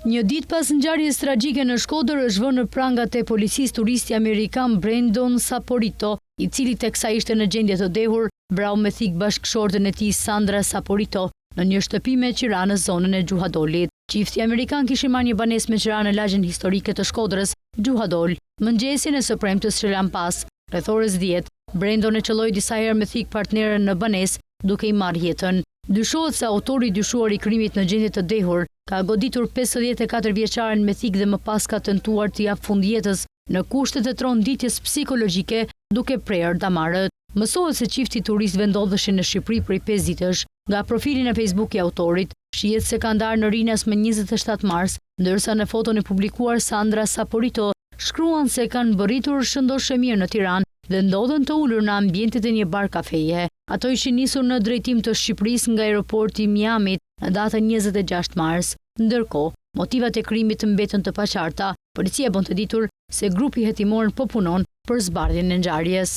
Një ditë pas ngjarjes tragjike në Shkodër është vënë në prangat e policisë turisti amerikan Brandon Saporito, i cili teksa ishte në gjendje të dehur, vrau me thik bashkëshorten e tij Sandra Saporito në një shtëpi me qira në zonën e Gjuhadolit. Çifti amerikan kishte marrë një banesë me qira në lagjen historike të Shkodrës, Gjuhadol, mëngjesin e së premtes që lan pas. Rreth orës 10, Brandon e çelloi disa herë me thik partneren në banesë, duke i marrë jetën. Dyshohet se autori i dyshuar i krimit në gjendje të dehur ka goditur 54 vjeçaren me thik dhe më pas ka tentuar t'i jap fund jetës në kushte të tronditjes psikologjike duke prerë damarët. Mësohet se çifti turistëve ndodheshin në Shqipëri prej 5 ditësh. Nga profili në Facebook i autorit, shihet se ka ndarë në Rinas më 27 mars, ndërsa në foton e publikuar Sandra Saporito shkruan se kanë bërritur shëndoshë mirë në Tiranë dhe ndodhen të ulur në ambientet e një bar kafeje. Ato ishin nisur në drejtim të Shqipërisë nga aeroporti Miamit në datën 26 mars. Ndërkohë, motivat e krimit mbeten të paqarta. Policia bën të ditur se grupi hetimor po punon për zbardhjen e ngjarjes.